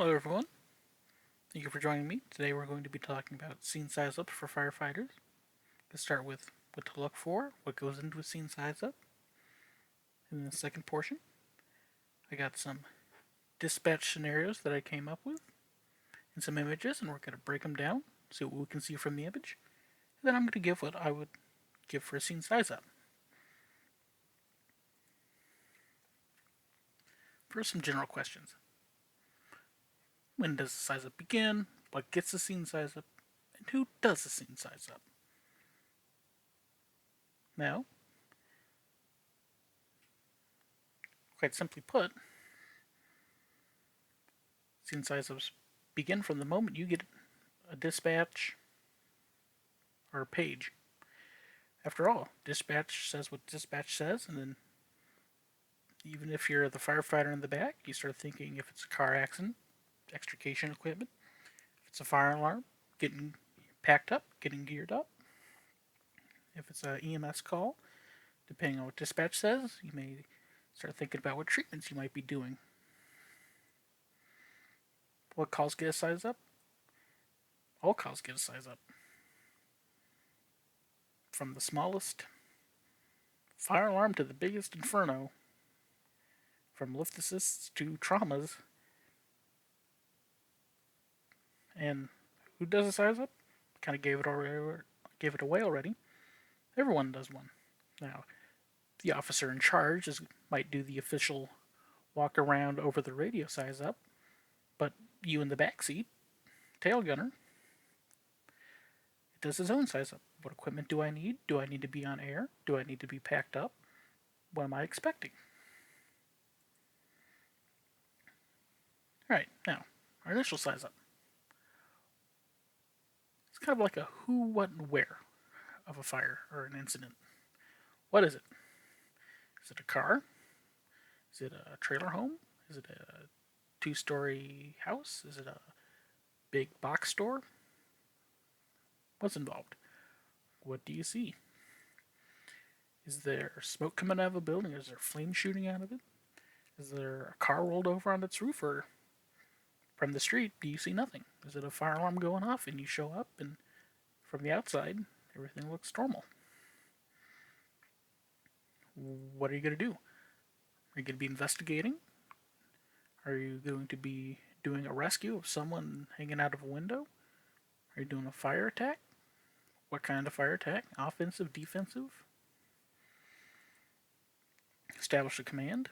Hello everyone, thank you for joining me. Today we're going to be talking about scene size up for firefighters. Let's start with what to look for, what goes into a scene size up. In the second portion, I got some dispatch scenarios that I came up with and some images, and we're going to break them down, see what we can see from the image. And then I'm going to give what I would give for a scene size up. First, some general questions. When does the size up begin? What gets the scene size up? And who does the scene size up? Now, quite simply put, scene size ups begin from the moment you get a dispatch or a page. After all, dispatch says what dispatch says, and then even if you're the firefighter in the back, you start thinking if it's a car accident, extrication equipment, if it's a fire alarm, getting packed up, getting geared up. If it's an EMS call, depending on what dispatch says, you may start thinking about what treatments you might be doing. What calls get a size up? All calls get a size up. From the smallest fire alarm to the biggest inferno, from lift assists to traumas. And who does a size up? Kind of gave it away already. Everyone does one. Now, the officer in charge might do the official walk around over the radio size up, but you in the back seat, tail gunner, it does his own size up. What equipment do I need? Do I need to be on air? Do I need to be packed up? What am I expecting? Alright, now, our initial size up. It's kind of like a who, what, and where of a fire or an incident. What is it? Is it a car? Is it a trailer home? Is it a two-story house? Is it a big box store? What's involved? What do you see? Is there smoke coming out of a building? Is there flame shooting out of it? Is there a car rolled over on its roof? Or from the street, do you see nothing? Is it a fire alarm going off and you show up and from the outside, everything looks normal? What are you going to do? Are you going to be investigating? Are you going to be doing a rescue of someone hanging out of a window? Are you doing a fire attack? What kind of fire attack? Offensive, defensive? Establish a command.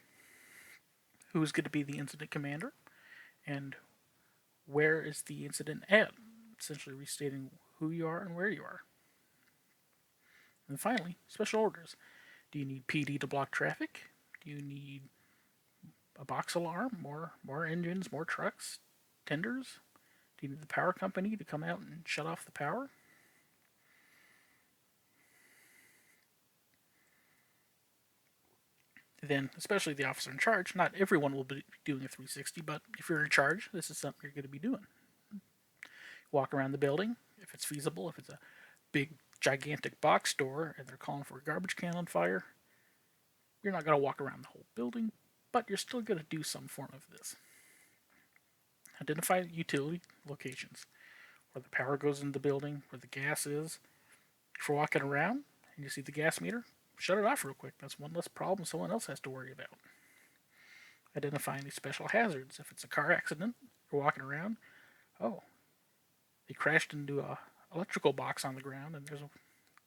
Who's going to be the incident commander? And where is the incident at? Essentially restating who you are and where you are. And finally, special orders. Do you need PD to block traffic? Do you need a box alarm? More engines, more trucks, tenders? Do you need the power company to come out and shut off the power? Then, especially the officer in charge, not everyone will be doing a 360, but if you're in charge, this is something you're going to be doing. Walk around the building, if it's feasible, if it's a big, gigantic box store and they're calling for a garbage can on fire, you're not going to walk around the whole building, but you're still going to do some form of this. Identify utility locations, where the power goes in the building, where the gas is. If you're walking around and you see the gas meter, shut it off real quick. That's one less problem someone else has to worry about. Identify any special hazards. If it's a car accident, you're walking around, oh, they crashed into a electrical box on the ground and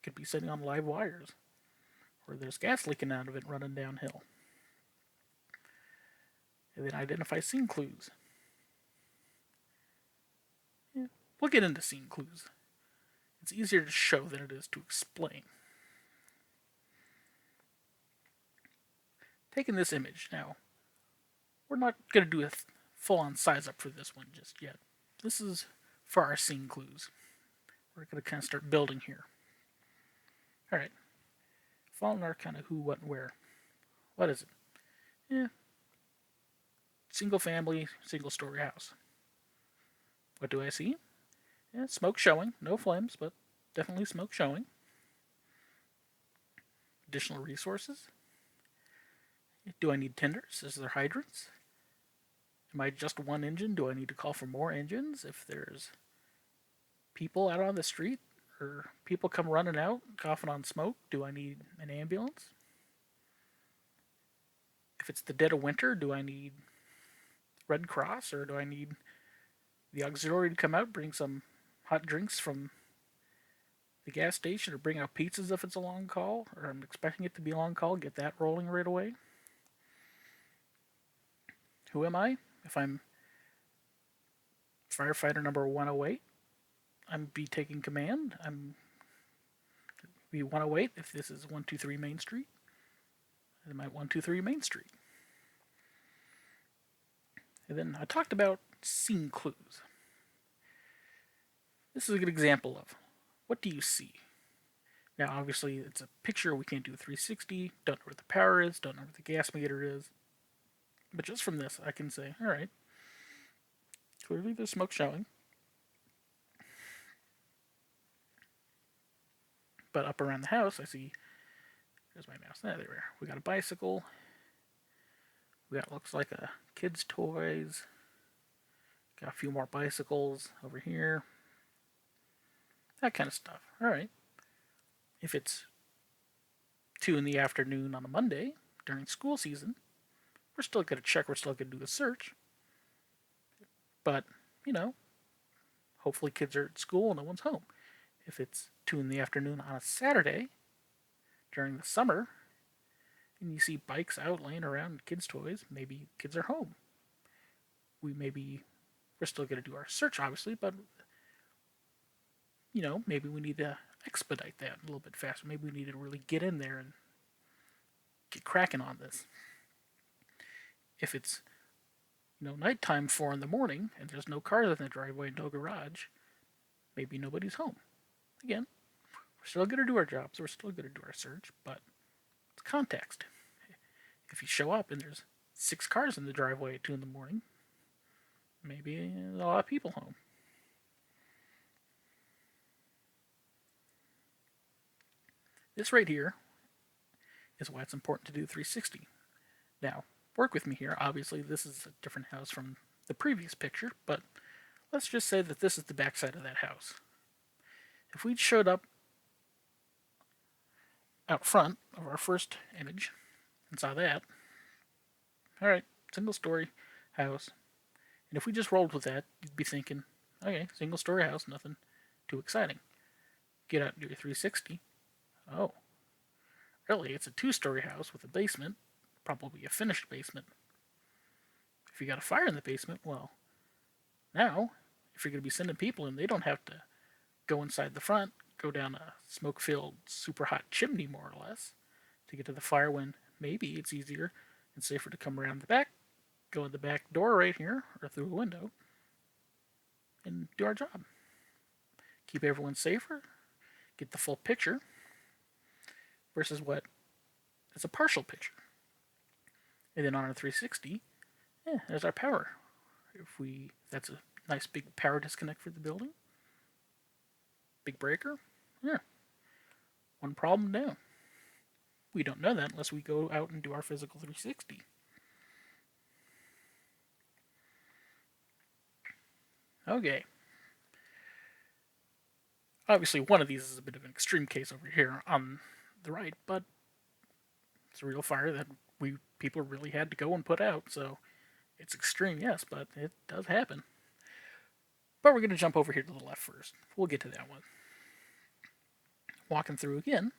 could be sitting on live wires. Or there's gas leaking out of it running downhill. And then identify scene clues. Yeah, we'll get into scene clues. It's easier to show than it is to explain. Taking this image now, we're not going to do a full-on size up for this one just yet. This is for our scene clues. We're going to kind of start building here. Alright, following our kind of who, what, and where. What is it? Yeah, single family, single story house. What do I see? Yeah, smoke showing. No flames, but definitely smoke showing. Additional resources. Do I need tenders? Is there hydrants? Am I just one engine? Do I need to call for more engines? If there's people out on the street or people come running out coughing on smoke, do I need an ambulance? If it's the dead of winter, do I need Red Cross or do I need the auxiliary to come out, bring some hot drinks from the gas station or bring out pizzas if it's a long call or I'm expecting it to be a long call, get that rolling right away? Who am I? If I'm firefighter number 108, I'm be taking command. I'm be 108 if this is 123 Main Street. I might 123 Main Street. And then I talked about scene clues. This is a good example of what do you see? Now, obviously, it's a picture. We can't do a 360. Don't know where the power is. Don't know where the gas meter is. But just from this, I can say, all right, clearly there's smoke showing. But up around the house, I see, there's my mouse. There we are. We got a bicycle. We got, looks like a kid's toys. Got a few more bicycles over here. That kind of stuff. All right. If it's 2 in the afternoon on a Monday during school season, we're still going to check. We're still going to do a search. But, hopefully kids are at school and no one's home. If it's 2 in the afternoon on a Saturday during the summer and you see bikes out laying around kids' toys, maybe kids are home. We're still going to do our search, obviously, but, maybe we need to expedite that a little bit faster. Maybe we need to really get in there and get cracking on this. If it's, nighttime 4 in the morning and there's no cars in the driveway, no garage, maybe nobody's home. Again, we're still going to do our jobs. We're still going to do our search, but it's context. If you show up and there's 6 cars in the driveway at 2 in the morning, maybe there's a lot of people home. This right here is why it's important to do 360. Now, work with me here. Obviously, this is a different house from the previous picture, but let's just say that this is the backside of that house. If we'd showed up out front of our first image and saw that, all right, single story house. And if we just rolled with that, you'd be thinking, okay, single story house, nothing too exciting. Get out and do your 360. Oh, really? It's a 2-story house with a basement, probably a finished basement. If you got a fire in the basement, well, now, if you're going to be sending people in, they don't have to go inside the front, go down a smoke-filled, super hot chimney, more or less, to get to the fire when maybe it's easier and safer to come around the back, go in the back door right here, or through a window, and do our job. Keep everyone safer, get the full picture, versus what is a partial picture. And then on our 360, there's our power. That's a nice big power disconnect for the building. Big breaker. Yeah. One problem down. We don't know that unless we go out and do our physical 360. Okay. Obviously, one of these is a bit of an extreme case over here on the right, but it's a real fire that people really had to go and put out, so it's extreme, yes, but it does happen. But we're going to jump over here to the left first. We'll get to that one. Walking through again.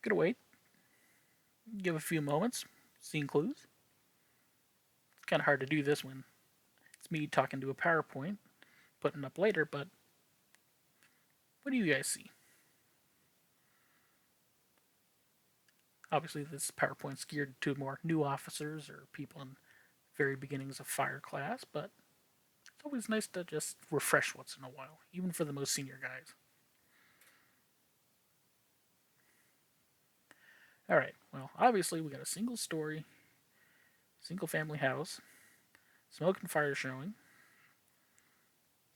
Gonna wait. Give a few moments. Seeing clues. It's kind of hard to do this when it's me talking to a PowerPoint, putting up later, but what do you guys see? Obviously, this PowerPoint's geared to more new officers or people in very beginnings of fire class, but it's always nice to just refresh once in a while, even for the most senior guys. Alright, well, obviously we got a single story, single family house, smoke and fire showing.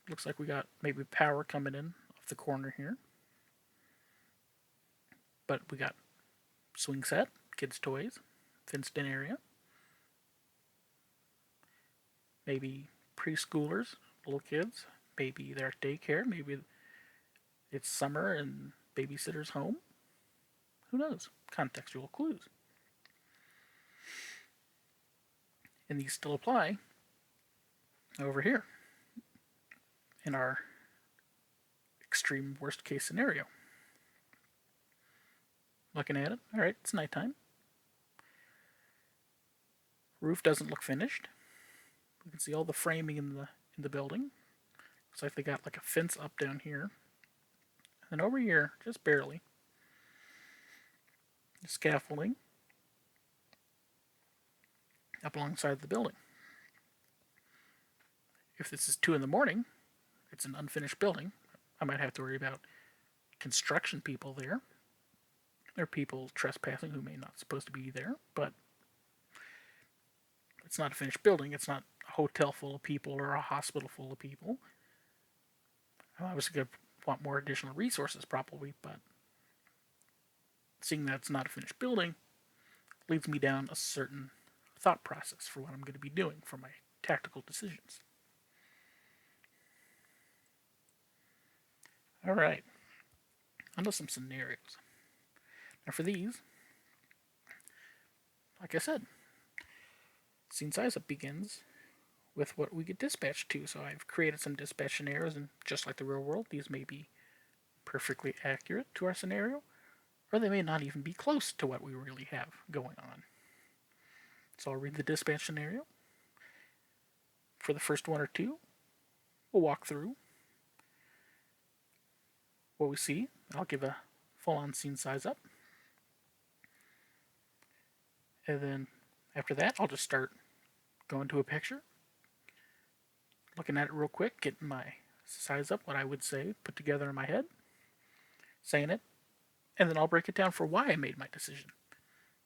Looks like we got maybe power coming in off the corner here. But we got swing set, kids' toys, fenced in area. maybe preschoolers, little kids, maybe they're at daycare, maybe it's summer and babysitter's home. Who knows? Contextual clues. And these still apply over here in our extreme worst case scenario. Looking at it, all right, it's nighttime. Roof doesn't look finished. You can see all the framing in the building. Looks like they got like a fence up down here. And over here, just barely, the scaffolding up alongside the building. If this is 2 in the morning, it's an unfinished building. I might have to worry about construction people there. There are people trespassing who may not supposed to be there, but it's not a finished building. It's not a hotel full of people or a hospital full of people. I'm obviously going to want more additional resources probably, but seeing that it's not a finished building leads me down a certain thought process for what I'm going to be doing for my tactical decisions. All right, onto some scenarios. Now for these, like I said, scene size up begins with what we get dispatched to. So I've created some dispatch scenarios, and just like the real world, these may be perfectly accurate to our scenario, or they may not even be close to what we really have going on. So I'll read the dispatch scenario. For the first one or two, we'll walk through what we see. I'll give a full-on scene size up. And then after that, I'll just start going to a picture, looking at it real quick, getting my size up, what I would say, put together in my head, saying it, and then I'll break it down for why I made my decision.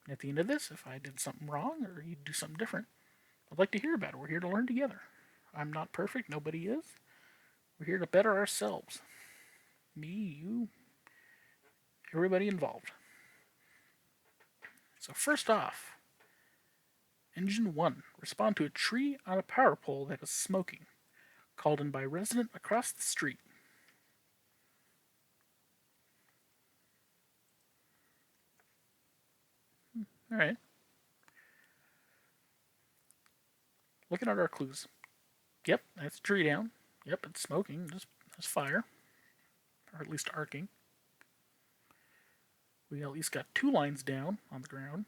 And at the end of this, if I did something wrong or you do something different, I'd like to hear about it. We're here to learn together. I'm not perfect. Nobody is. We're here to better ourselves. Me, you, everybody involved. So first off, Engine 1, respond to a tree on a power pole that is smoking, called in by resident across the street. All right. Looking at our clues. Yep, that's a tree down. Yep, it's smoking. There's fire. Or at least arcing. We at least got 2 lines down on the ground.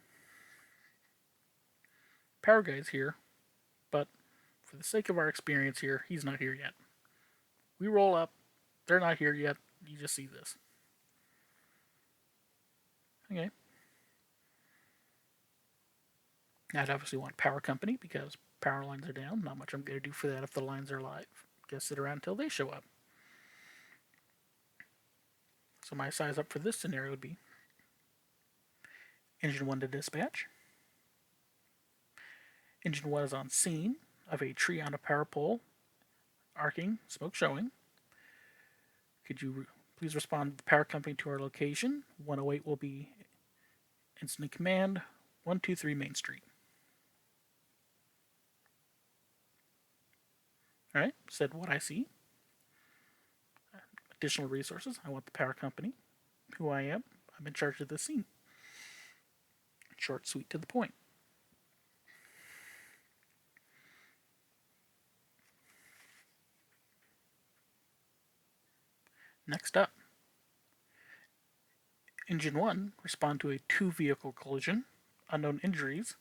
Power guy's here, but for the sake of our experience here, he's not here yet. We roll up. They're not here yet. You just see this. Okay. I'd obviously want power company because power lines are down. Not much I'm going to do for that if the lines are live. Guess sit around until they show up. So my size up for this scenario would be Engine 1 to dispatch. Engine 1 is on scene of a tree on a power pole, arcing, smoke showing. Could you please respond to the power company to our location? 108 will be incident command, 123 Main Street. Alright, said what I see. Additional resources. I want the power company, who I am. I'm in charge of this scene. Short, sweet, to the point. Next up, Engine 1, respond to a 2-vehicle collision, unknown injuries,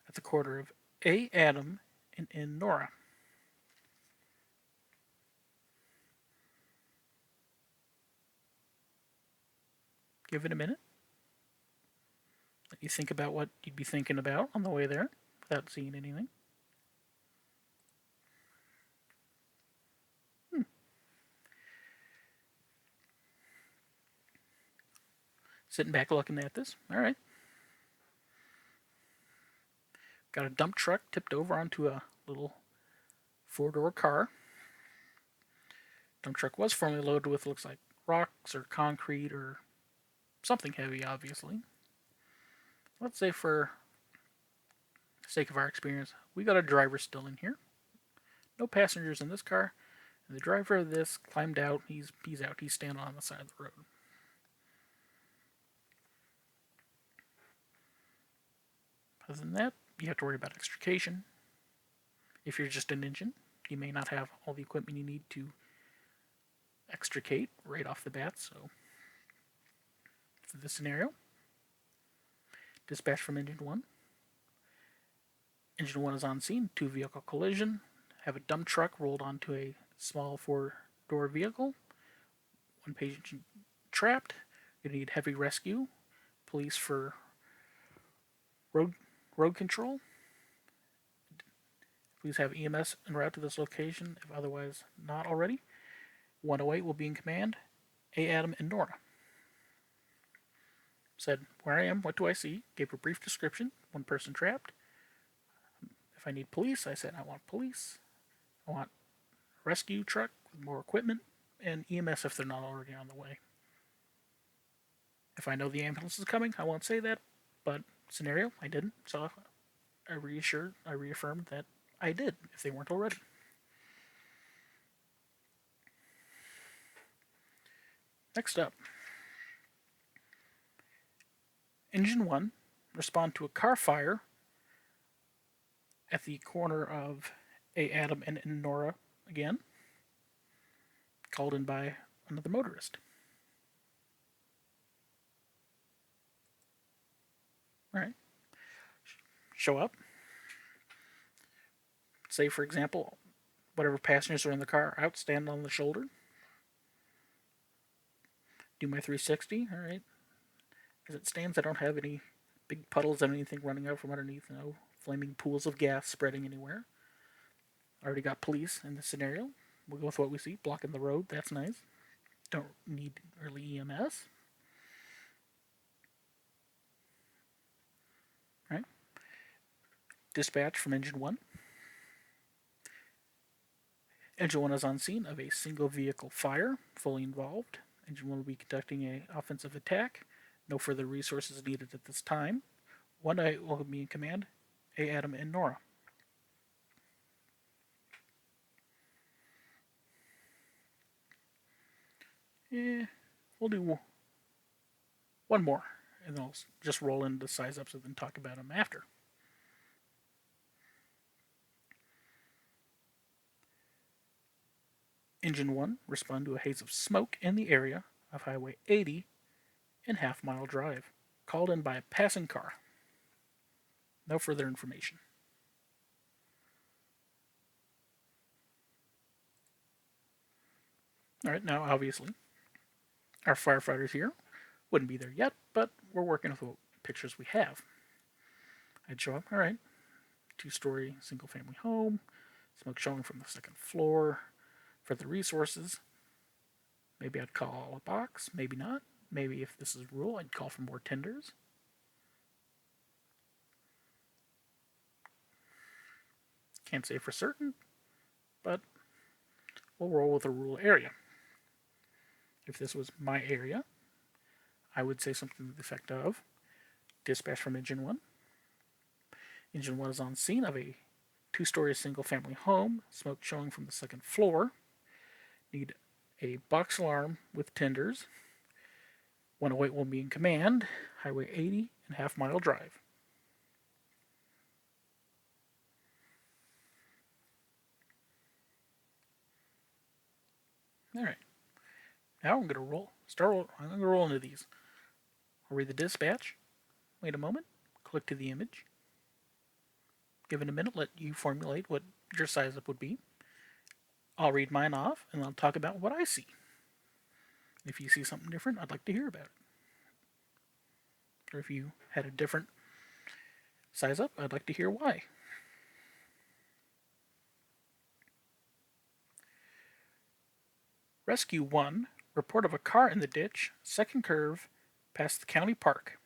at the corner of A. Adam and N. Nora. Give it a minute. Let you think about what you'd be thinking about on the way there without seeing anything. Sitting back looking at this. All right. Got a dump truck tipped over onto a little 4-door car. Dump truck was formerly loaded with, looks like, rocks or concrete or something heavy, obviously. Let's say for the sake of our experience, we got a driver still in here. No passengers in this car. And the driver of this climbed out. He's out. He's standing on the side of the road. Other than that, you have to worry about extrication. If you're just an engine, you may not have all the equipment you need to extricate right off the bat. So, for this scenario, dispatch from Engine 1. Engine 1 is on scene, 2-vehicle collision. Have a dump truck rolled onto a small 4-door vehicle. 1 patient trapped. You need heavy rescue. Police for road control. Please have EMS en route to this location if otherwise not already. 108 will be in command. A. Adam and Nora. Said, where I am, what do I see? Gave a brief description. 1 person trapped. If I need police, I said I want police. I want a rescue truck with more equipment, and EMS if they're not already on the way. If I know the ambulance is coming, I won't say that, but scenario, I didn't, so I reaffirmed that I did, if they weren't already. Next up, Engine 1, respond to a car fire at the corner of A. Adam and Nora again, called in by another motorist. Alright. Show up. Say, for example, whatever passengers are in the car out, stand on the shoulder. Do my 360. Alright. As it stands, I don't have any big puddles of anything running out from underneath. No flaming pools of gas spreading anywhere. Already got police in this scenario. We'll go with what we see. Blocking the road. That's nice. Don't need early EMS. Right. Dispatch from Engine 1. Engine 1 is on scene of a single vehicle fire, fully involved. Engine 1 will be conducting an offensive attack. No further resources needed at this time. 1 will be in command. A. Adam and Nora. We'll do 1 more, and then I'll just roll into size ups and then talk about them after. Engine 1, respond to a haze of smoke in the area of Highway 80 and Half Mile Drive, called in by a passing car. No further information. Alright, now obviously, our firefighters here wouldn't be there yet, but we're working with what pictures we have. I'd show up, alright, 2-story single family home, smoke showing from the 2nd floor. For the resources, maybe I'd call a box, maybe not. Maybe if this is a rule, I'd call for more tenders. Can't say for certain, but we'll roll with a rural area. If this was my area, I would say something to the effect of, dispatch from Engine 1. Engine 1 is on scene of a 2-story single-family home, smoke showing from the 2nd floor. Need a box alarm with tenders. 108 will be in command. Highway 80 and Half Mile Drive. Alright. Now I'm going to roll. I'm going to roll into these. I'll read the dispatch. Wait a moment. Click to the image. Give it a minute. Let you formulate what your size up would be. I'll read mine off, and I'll talk about what I see. If you see something different, I'd like to hear about it. Or if you had a different size up, I'd like to hear why. Rescue 1, report of a car in the ditch, 2nd curve, past the county park.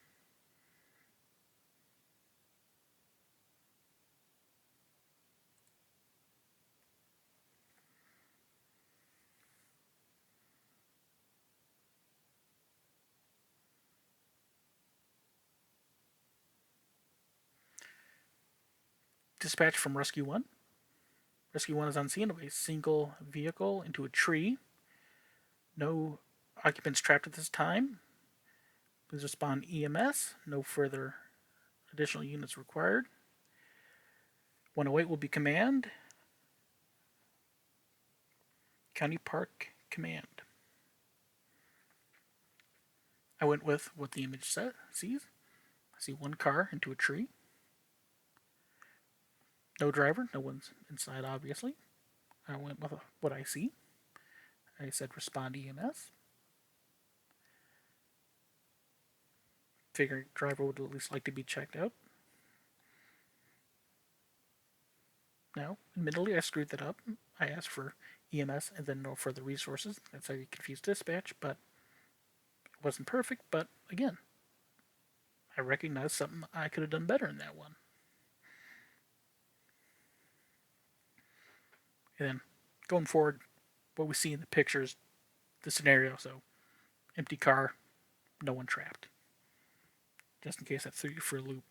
Dispatch from Rescue 1. Rescue 1 is on scene of a single vehicle into a tree. No occupants trapped at this time. Please respond EMS. No further additional units required. 108 will be command. County Park Command. I went with what the image sees. I see one car into a tree. No driver. No one's inside, obviously. I went with what I see. I said respond EMS. Figuring driver would at least like to be checked out. Now, admittedly, I screwed that up. I asked for EMS and then no further resources. That's how you confuse dispatch, but it wasn't perfect. But again, I recognize something I could have done better in that one. And then going forward, what we see in the pictures, the scenario. So, empty car, no one trapped. Just in case I threw you for a loop.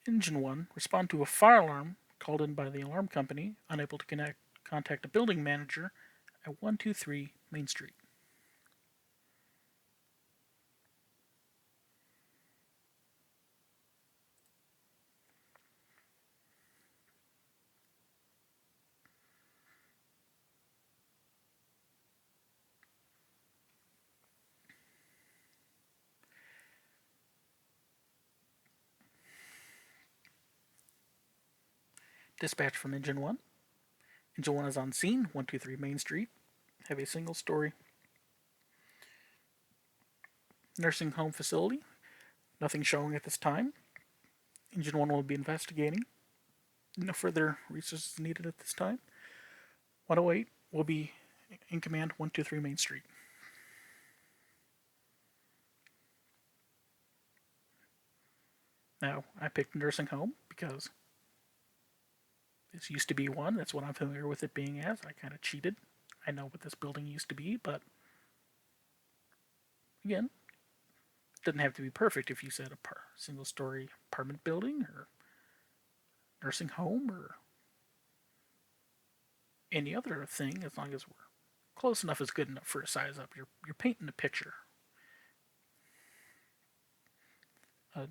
Engine 1, respond to a fire alarm called in by the alarm company, unable to contact a building manager at 123 Main Street. Dispatch from Engine 1. Engine 1 is on scene, 123 Main Street. Have a single story nursing home facility. Nothing showing at this time. Engine 1 will be investigating. No further resources needed at this time. 108 will be in command, 123 Main Street. Now, I picked nursing home because this used to be one. That's what I'm familiar with it being as. I kind of cheated. I know what this building used to be, but again, it doesn't have to be perfect if you said a single story apartment building or nursing home or any other thing. As long as we're close enough is good enough for a size up. You're painting a picture. A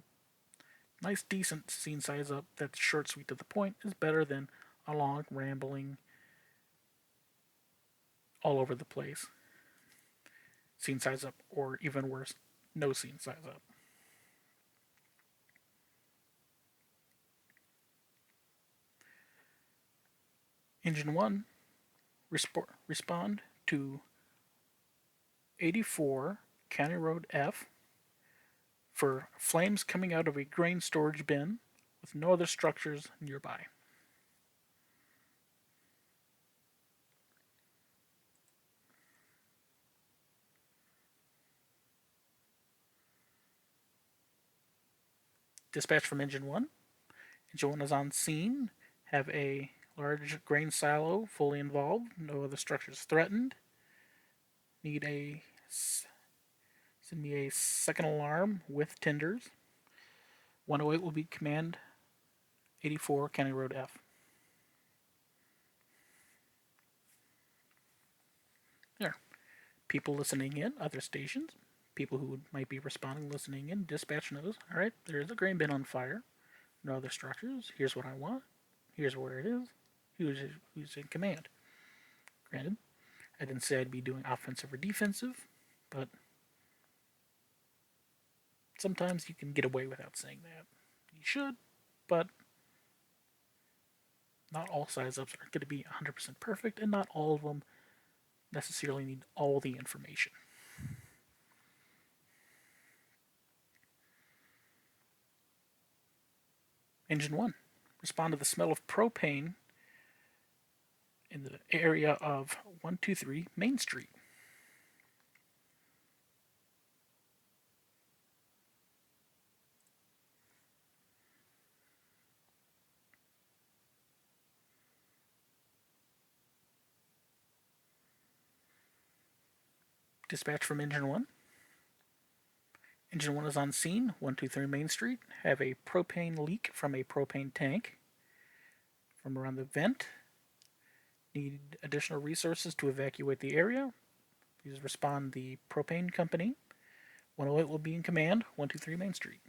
nice, decent scene size up that's short, sweet, to the point is better than a long, rambling, all over the place scene size up, or even worse, no scene size up. Engine 1, respond to 84 County Road F for flames coming out of a grain storage bin with no other structures nearby. Dispatch from Engine 1. Engine 1 is on scene. Have a large grain silo fully involved. No other structures threatened. Need a send me a second alarm with tenders. 108 will be command 84 County Road F. There. People listening in, other stations, people who might be responding, listening in, dispatch knows, alright, there is a grain bin on fire. No other structures. Here's what I want. Here's where it is. Who's in command. Granted, I didn't say I'd be doing offensive or defensive, but sometimes you can get away without saying that. You should, but not all size ups are going to be 100% perfect, and not all of them necessarily need all the information. Engine 1. Respond to the smell of propane in the area of 123 Main Street. Dispatch from Engine 1. Engine 1 is on scene, 123 Main Street. Have a propane leak from a propane tank from around the vent. Need additional resources to evacuate the area. Please respond the propane company. 108 will be in command, 123 Main Street.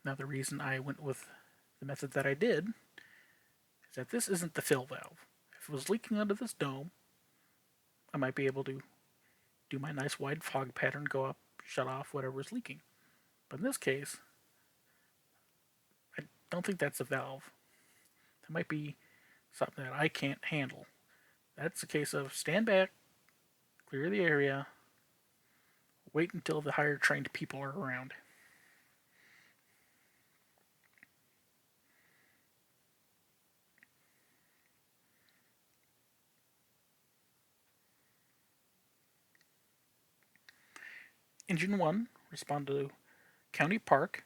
Now, the reason I went with the method that I did is that this isn't the fill valve. If it was leaking out of this dome, I might be able to do my nice wide fog pattern, go up, shut off whatever is leaking. But in this case, I don't think that's a valve. That might be something that I can't handle. That's a case of stand back, clear the area, wait until the higher trained people are around. Engine 1, respond to County Park,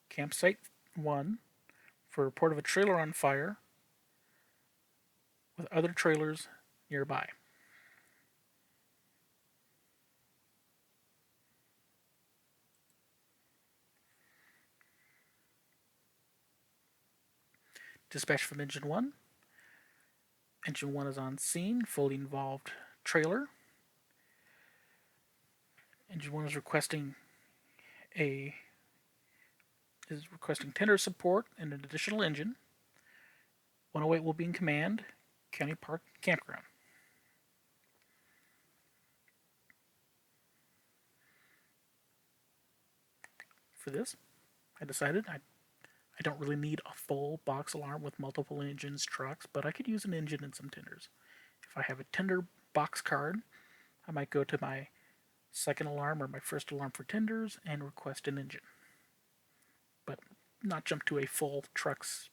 Campsite 1, for a report of a trailer on fire with other trailers nearby. Dispatch from Engine 1. Engine 1 is on scene, fully involved trailer. Engine 1 is requesting tender support and an additional engine. 108 will be in command, County Park Campground. For this, I decided I don't really need a full box alarm with multiple engines, trucks, but I could use an engine and some tenders. If I have a tender box card, I might go to my second alarm or my first alarm for tenders and request an engine. But not jump to a full trucks,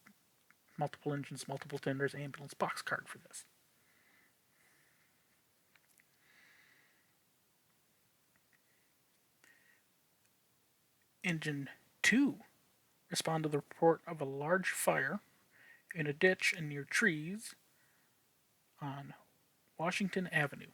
multiple engines, multiple tenders, ambulance box card for this. Engine 2, respond to the report of a large fire in a ditch and near trees on Washington Avenue.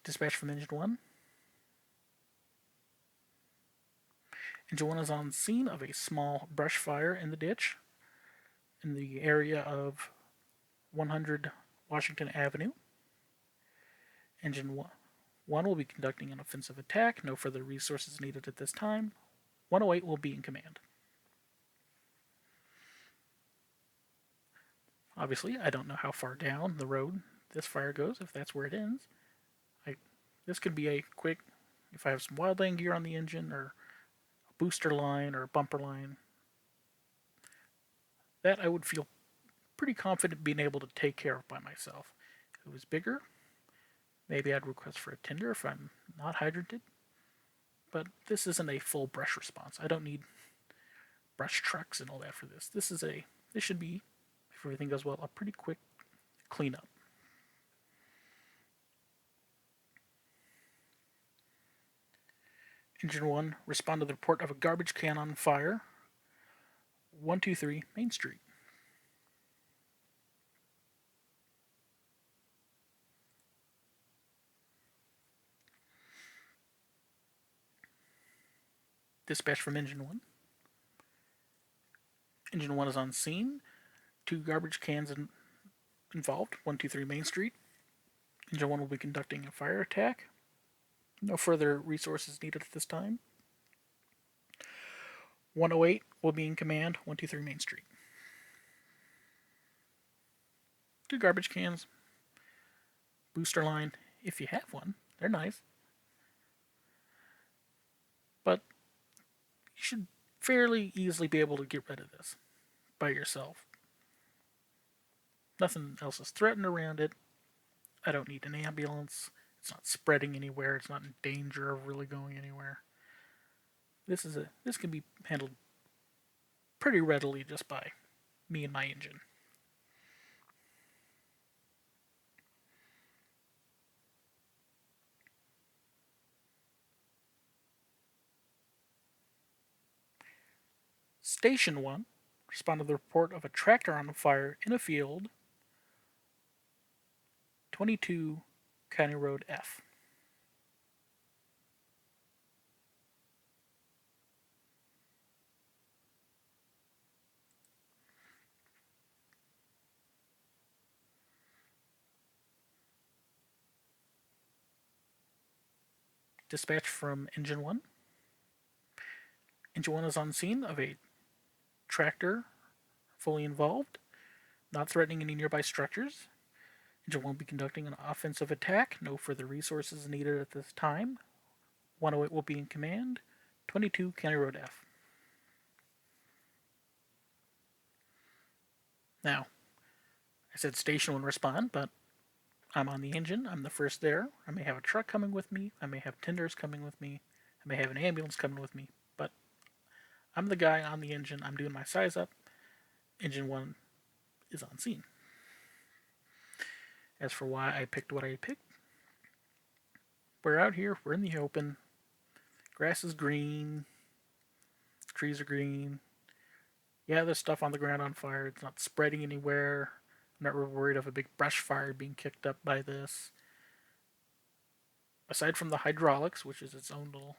Dispatch from Engine 1. Engine 1 is on scene of a small brush fire in the ditch in the area of 100 Washington Avenue. Engine 1 will be conducting an offensive attack. No further resources needed at this time. 108 will be in command. Obviously, I don't know how far down the road this fire goes, if that's where it ends. This could be a quick, if I have some wildland gear on the engine, or a booster line, or a bumper line, that I would feel pretty confident being able to take care of by myself. If it was bigger, maybe I'd request for a tender if I'm not hydranted. But this isn't a full brush response. I don't need brush trucks and all that for this. This should be, if everything goes well, a pretty quick cleanup. Engine 1, respond to the report of a garbage can on fire, 123 Main Street. Dispatch from Engine 1. Engine 1 is on scene. 2 garbage cans involved, 123 Main Street. Engine 1 will be conducting a fire attack. No further resources needed at this time. 108 will be in command, 123 Main Street. 2 garbage cans, booster line, if you have one. They're nice. But you should fairly easily be able to get rid of this by yourself. Nothing else is threatened around it. I don't need an ambulance. It's not spreading anywhere. It's not in danger of really going anywhere. This can be handled pretty readily just by me and my engine. Station 1 responded to the report of a tractor on fire in a field, 22 County Road F. Dispatch from Engine 1. Engine 1 is on scene of a tractor fully involved, not threatening any nearby structures. Engine 1 will be conducting an offensive attack. No further resources needed at this time. 108 will be in command. 22 County Road F. Now, I said station 1 respond, but I'm on the engine. I'm the first there. I may have a truck coming with me. I may have tenders coming with me. I may have an ambulance coming with me. But I'm the guy on the engine. I'm doing my size up. Engine 1 is on scene. As for why I picked what I picked, we're out here. We're in the open. Grass is green. Trees are green. Yeah, there's stuff on the ground on fire. It's not spreading anywhere. I'm not really worried of a big brush fire being kicked up by this. Aside from the hydraulics, which is its own little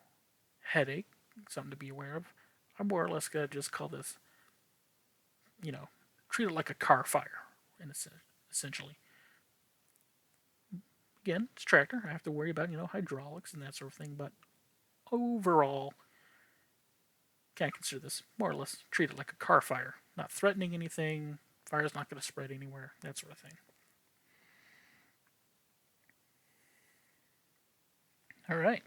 headache, something to be aware of, I'm more or less going to just call this, treat it like a car fire, essentially. Again, it's a tractor. I have to worry about, hydraulics and that sort of thing, but overall, can I consider this more or less treat it like a car fire? Not threatening anything, fire's not going to spread anywhere, that sort of thing. Alright.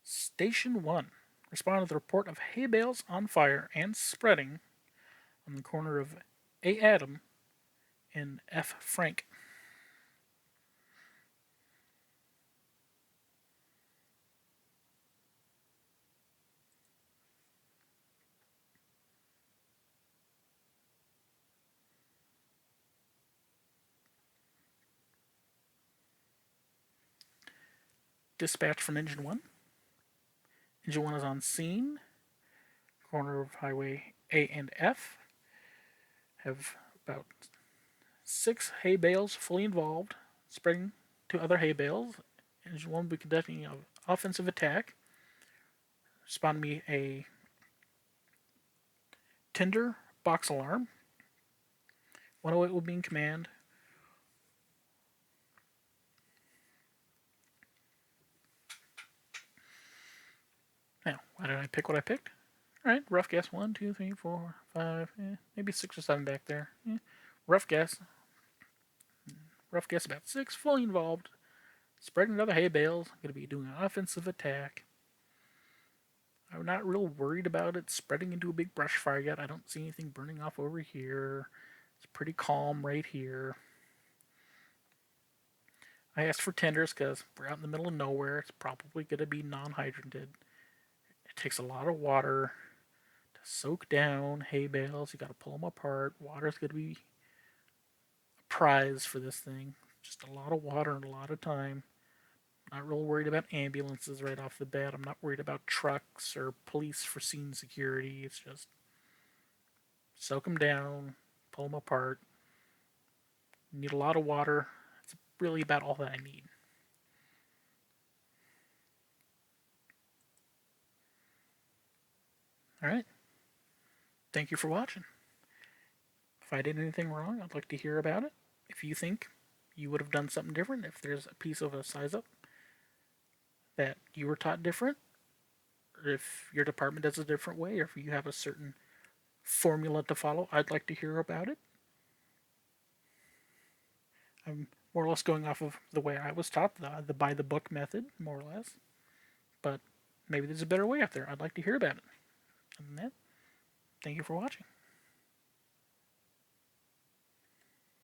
Station 1 responded to the report of hay bales on fire and spreading on the corner of A. Adam and F. Frank. Dispatch from Engine 1. Engine 1 is on scene. Corner of Highway A and F. Have about 6 hay bales fully involved, spreading to other hay bales. Engine 1 will be conducting an offensive attack. Spawn me a tinder box alarm. 108 will be in command. Now, why did I pick what I picked? Alright, rough guess. 1, 2, 3, 4, 5, maybe 6 or 7 back there. Rough guess. Rough guess about 6. Fully involved. Spreading other hay bales. Going to be doing an offensive attack. I'm not real worried about it spreading into a big brush fire yet. I don't see anything burning off over here. It's pretty calm right here. I asked for tenders because we're out in the middle of nowhere. It's probably going to be non-hydrated. It takes a lot of water to soak down hay bales. You got to pull them apart. Water's going to be a prize for this thing. Just a lot of water and a lot of time. Not real worried about ambulances right off the bat. I'm not worried about trucks or police for scene security. It's just soak them down, pull them apart. Need a lot of water. It's really about all that I need. Alright. Thank you for watching. If I did anything wrong, I'd like to hear about it. If you think you would have done something different, if there's a piece of a size up that you were taught different, or if your department does a different way, or if you have a certain formula to follow, I'd like to hear about it. I'm more or less going off of the way I was taught, the by the book method, more or less. But maybe there's a better way out there. I'd like to hear about it. Other than that, thank you for watching.